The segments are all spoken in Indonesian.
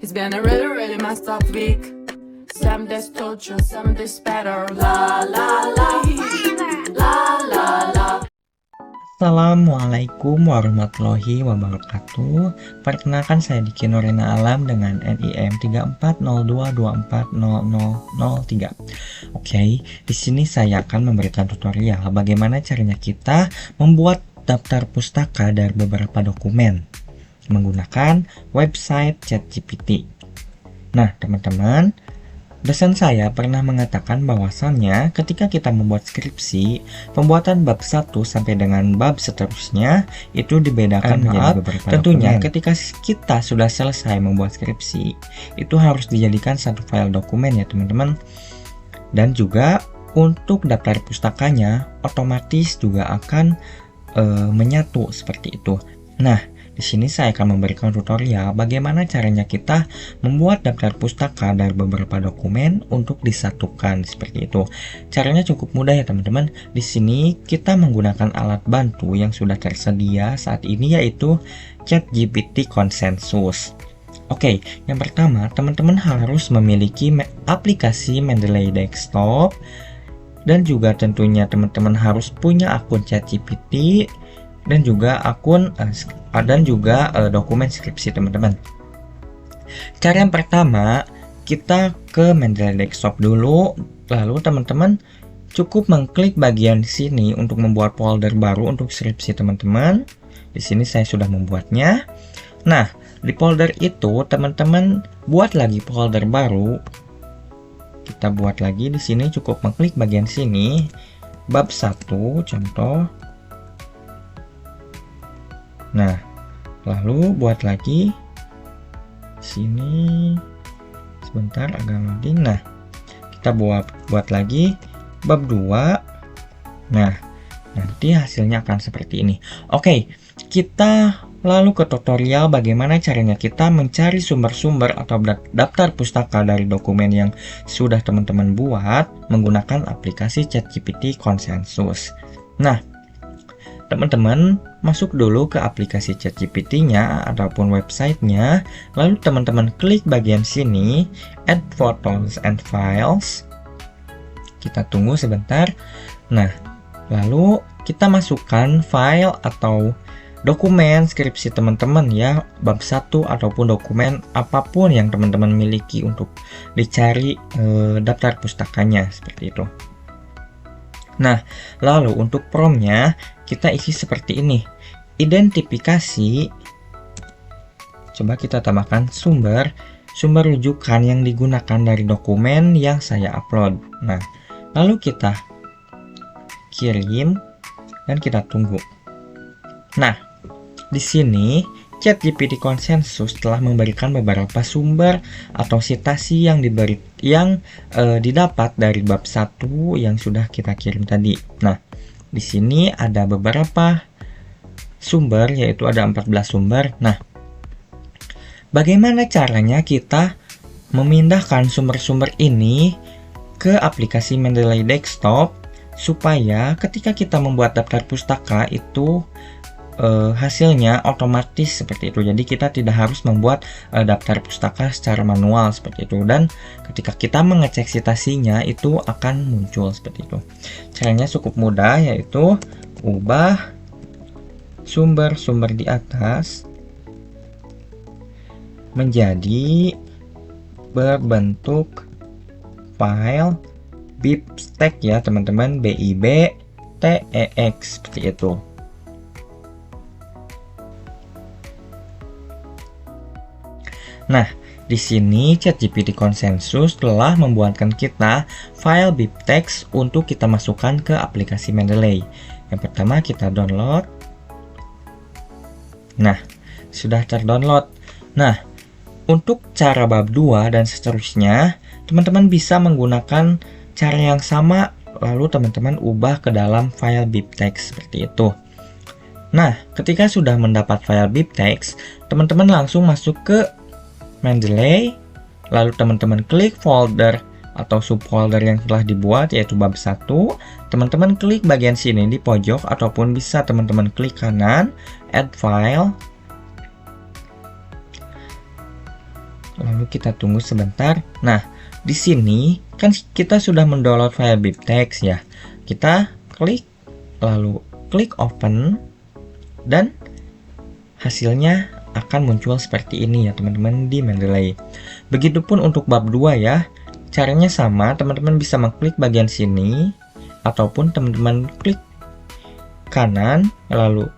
It's been a really, really messed up week. Some days torture, some days better. La la la, la la la. Assalamualaikum warahmatullahi wabarakatuh. Perkenalkan, saya Diki Nurina Alam dengan NIM 3402240003. Oke, di sini saya akan memberikan tutorial bagaimana caranya kita membuat daftar pustaka dari beberapa dokumen menggunakan website ChatGPT. Nah, teman-teman, dosen saya pernah mengatakan bahwasannya ketika kita membuat skripsi, pembuatan bab 1 sampai dengan bab seterusnya itu dibedakan menjadi beberapa tentunya dokumen. Ketika kita sudah selesai membuat skripsi, itu harus dijadikan satu file dokumen ya teman-teman. Dan juga untuk daftar pustakanya otomatis juga akan menyatu seperti itu. Nah, di sini saya akan memberikan tutorial bagaimana caranya kita membuat daftar pustaka dari beberapa dokumen untuk disatukan seperti itu. Caranya cukup mudah ya teman-teman. Di sini kita menggunakan alat bantu yang sudah tersedia saat ini, yaitu ChatGPT Consensus. Oke, yang pertama teman-teman harus memiliki aplikasi Mendeley Desktop, dan juga tentunya teman-teman harus punya akun ChatGPT dan juga akun dokumen skripsi teman-teman. Cara yang pertama, kita ke Mendeley Desktop dulu, lalu teman-teman cukup mengklik bagian sini untuk membuat folder baru untuk skripsi teman-teman. Di sini saya sudah membuatnya. Nah, di folder itu teman-teman buat lagi folder baru. Kita buat lagi di sini, cukup mengklik bagian sini, bab 1 contoh. Nah, lalu buat lagi sini, sebentar agak loading. Nah, kita buat lagi bab 2. Nah, nanti hasilnya akan seperti ini. Oke, kita lalu ke tutorial bagaimana caranya kita mencari sumber-sumber atau daftar pustaka dari dokumen yang sudah teman-teman buat menggunakan aplikasi ChatGPT Consensus. Nah, teman-teman masuk dulu ke aplikasi ChatGPT-nya ataupun websitenya, lalu teman-teman klik bagian sini, Add Photos and Files. Kita tunggu sebentar. Nah, lalu kita masukkan file atau dokumen skripsi teman-teman ya, bab 1 ataupun dokumen apapun yang teman-teman miliki untuk dicari daftar pustakanya seperti itu. Nah, lalu untuk promptnya kita isi seperti ini. Identifikasi, coba kita tambahkan sumber rujukan yang digunakan dari dokumen yang saya upload. Nah, lalu kita kirim dan kita tunggu. Nah, di sini ChatGPT Consensus telah memberikan beberapa sumber atau sitasi yang didapat dari bab 1 yang sudah kita kirim tadi. Nah, di sini ada beberapa sumber, yaitu ada 14 sumber. Nah, bagaimana caranya kita memindahkan sumber-sumber ini ke aplikasi Mendeley Desktop supaya ketika kita membuat daftar pustaka itu hasilnya otomatis seperti itu. Jadi kita tidak harus membuat daftar pustaka secara manual seperti itu, dan ketika kita mengecek sitasinya itu akan muncul seperti itu. Caranya cukup mudah, yaitu ubah sumber-sumber di atas menjadi berbentuk file bibtex ya teman-teman, bibtex seperti itu. Nah, di sini ChatGPT Consensus telah membuatkan kita file bibtex untuk kita masukkan ke aplikasi Mendeley. Yang pertama kita download. Nah, sudah terdownload. Nah, untuk cara bab 2 dan seterusnya, teman-teman bisa menggunakan cara yang sama, lalu teman-teman ubah ke dalam file bibtex seperti itu. Nah, ketika sudah mendapat file bibtex, teman-teman langsung masuk ke Mendeley, lalu teman-teman klik folder atau subfolder yang telah dibuat, yaitu bab 1. Teman-teman klik bagian sini di pojok, ataupun bisa teman-teman klik kanan, add file. Lalu kita tunggu sebentar. Nah, di sini kan kita sudah mendownload file BibTeX ya. Kita klik, lalu klik open, dan hasilnya akan muncul seperti ini ya teman-teman di Mendeley. Begitupun untuk bab 2 ya. Caranya sama, teman-teman bisa mengklik bagian sini ataupun teman-teman klik kanan lalu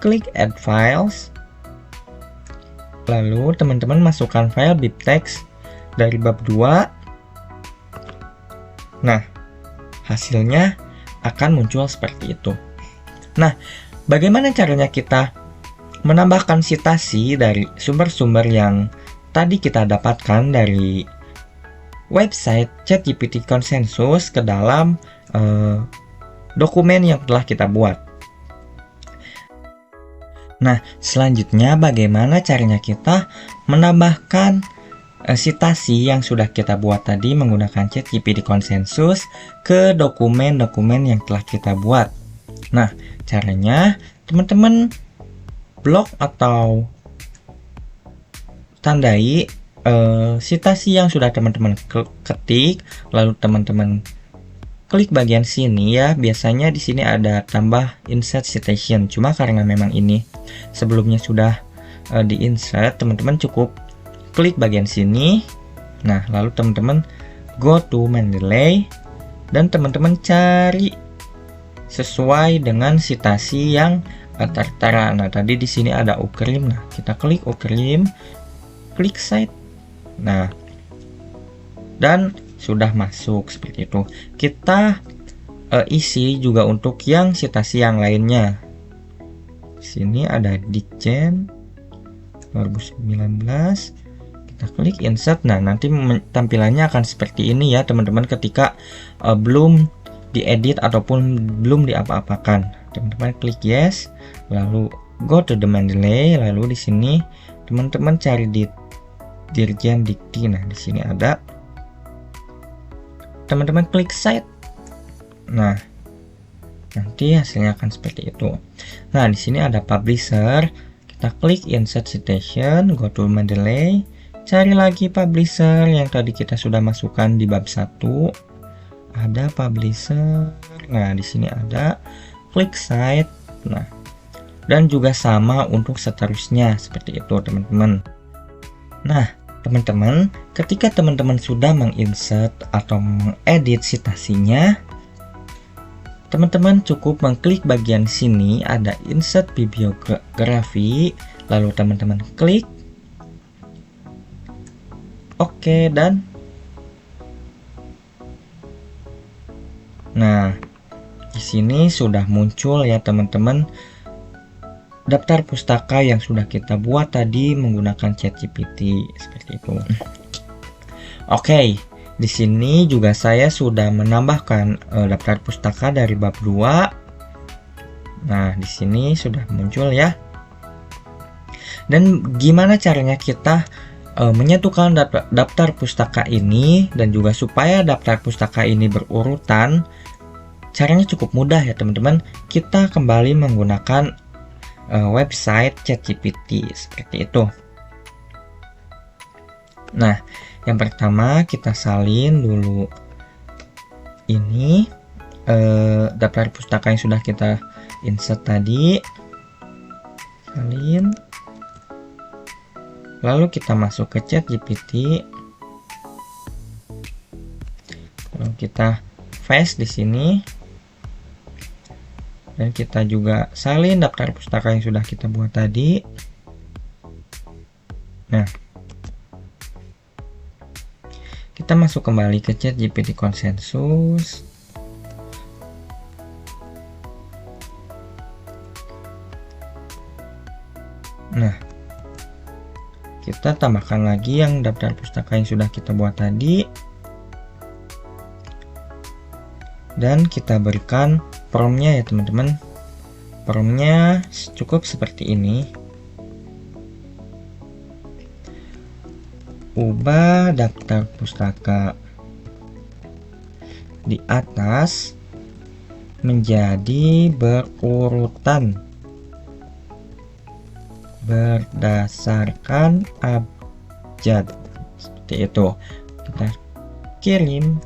klik add files. Lalu teman-teman masukkan file BibTeX dari bab 2. Nah, hasilnya akan muncul seperti itu. Nah, bagaimana caranya kita menambahkan citasi dari sumber-sumber yang tadi kita dapatkan dari website ChatGPT Consensus ke dalam dokumen yang telah kita buat? Nah, selanjutnya bagaimana caranya kita menambahkan citasi yang sudah kita buat tadi menggunakan ChatGPT Consensus ke dokumen-dokumen yang telah kita buat. Nah, caranya teman-teman blok atau tandai citasi yang sudah teman-teman ketik, lalu teman-teman klik bagian sini ya. Biasanya di sini ada tambah insert citation. Cuma karena memang ini sebelumnya sudah di insert, teman-teman cukup klik bagian sini. Nah, lalu teman-teman go to Mendeley dan teman-teman cari sesuai dengan citasi yang tertera. Nah, tadi di sini ada ukrim. Nah, kita klik ukrim, klik cite. Nah, dan sudah masuk seperti itu. Kita isi juga untuk yang citasi yang lainnya. Di sini ada Dikjen 2019. Kita klik insert. Nah, nanti tampilannya akan seperti ini ya teman-teman ketika belum diedit ataupun belum diapa-apakan. Teman-teman klik yes, lalu go to the Mendeley, lalu di sini teman-teman cari di Dirjen Dikti. Nah, di sini ada. Teman-teman klik cite. Nah, nanti hasilnya akan seperti itu. Nah, di sini ada publisher. Kita klik insert citation, go to Mendeley, cari lagi publisher yang tadi kita sudah masukkan di bab 1. Ada publisher. Nah, di sini ada, klik cite. Nah, dan juga sama untuk seterusnya seperti itu teman-teman. Nah, teman-teman, ketika teman-teman sudah menginsert atau mengedit citasinya, teman-teman cukup mengklik bagian sini ada insert bibliografi, lalu teman-teman klik oke, dan nah, di sini sudah muncul ya teman-teman daftar pustaka yang sudah kita buat tadi menggunakan ChatGPT seperti itu. Oke, di sini juga saya sudah menambahkan daftar pustaka dari bab 2. Nah, di sini sudah muncul ya. Dan gimana caranya kita menyatukan daftar pustaka ini dan juga supaya daftar pustaka ini berurutan? Caranya cukup mudah ya teman-teman. Kita kembali menggunakan website ChatGPT seperti itu. Nah, yang pertama kita salin dulu ini daftar pustaka yang sudah kita insert tadi. Salin. Lalu kita masuk ke ChatGPT. Lalu kita paste di sini. Dan kita juga salin daftar pustaka yang sudah kita buat tadi. Nah, kita masuk kembali ke ChatGPT Consensus. Nah, kita tambahkan lagi yang daftar pustaka yang sudah kita buat tadi. Dan kita berikan promptnya ya teman-teman. Promptnya cukup seperti ini. Ubah daftar pustaka di atas menjadi berurutan berdasarkan abjad. seperti itu. Kita kirim.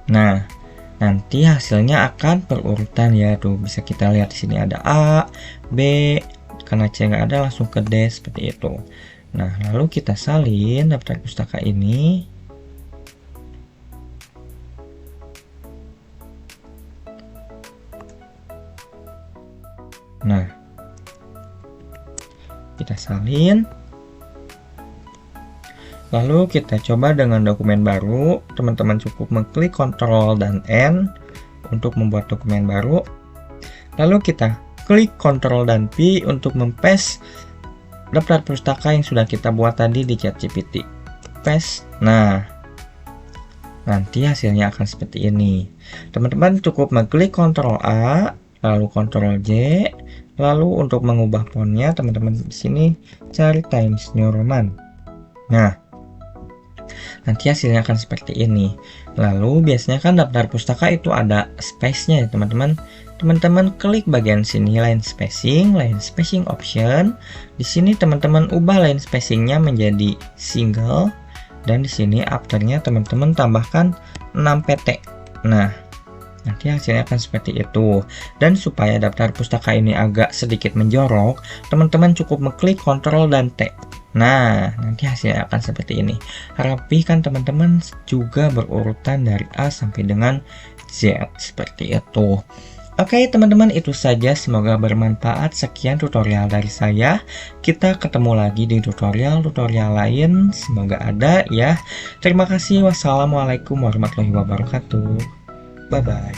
Nah, nanti hasilnya akan berurutan ya. Tuh bisa kita lihat di sini ada A, B, karena C nggak ada langsung ke D seperti itu. Nah, lalu kita salin daftar pustaka ini. Nah, kita salin. Lalu kita coba dengan dokumen baru. Teman-teman cukup mengklik Ctrl dan N untuk membuat dokumen baru. Lalu kita klik Ctrl dan P untuk mempaste daftar pustaka yang sudah kita buat tadi di ChatGPT. Paste. Nah, nanti hasilnya akan seperti ini. Teman-teman cukup mengklik Ctrl A, lalu Ctrl J, lalu untuk mengubah fontnya teman-teman di sini cari Times New Roman. Nah, nanti hasilnya akan seperti ini. Lalu biasanya kan daftar pustaka itu ada space-nya ya teman-teman. Teman-teman klik bagian sini line spacing option. Di sini teman-teman ubah line spacingnya menjadi single, dan di sini afternya teman-teman tambahkan 6 pt. Nah, nanti hasilnya akan seperti itu. Dan supaya daftar pustaka ini agak sedikit menjorok, teman-teman cukup mengklik Ctrl dan T. Nah, nanti hasilnya akan seperti ini. Rapikan teman-teman, juga berurutan dari A sampai dengan Z seperti itu. Oke teman-teman, itu saja, semoga bermanfaat. Sekian tutorial dari saya. Kita ketemu lagi di tutorial-tutorial lain, semoga ada ya. Terima kasih. Wassalamualaikum warahmatullahi wabarakatuh. Bye bye.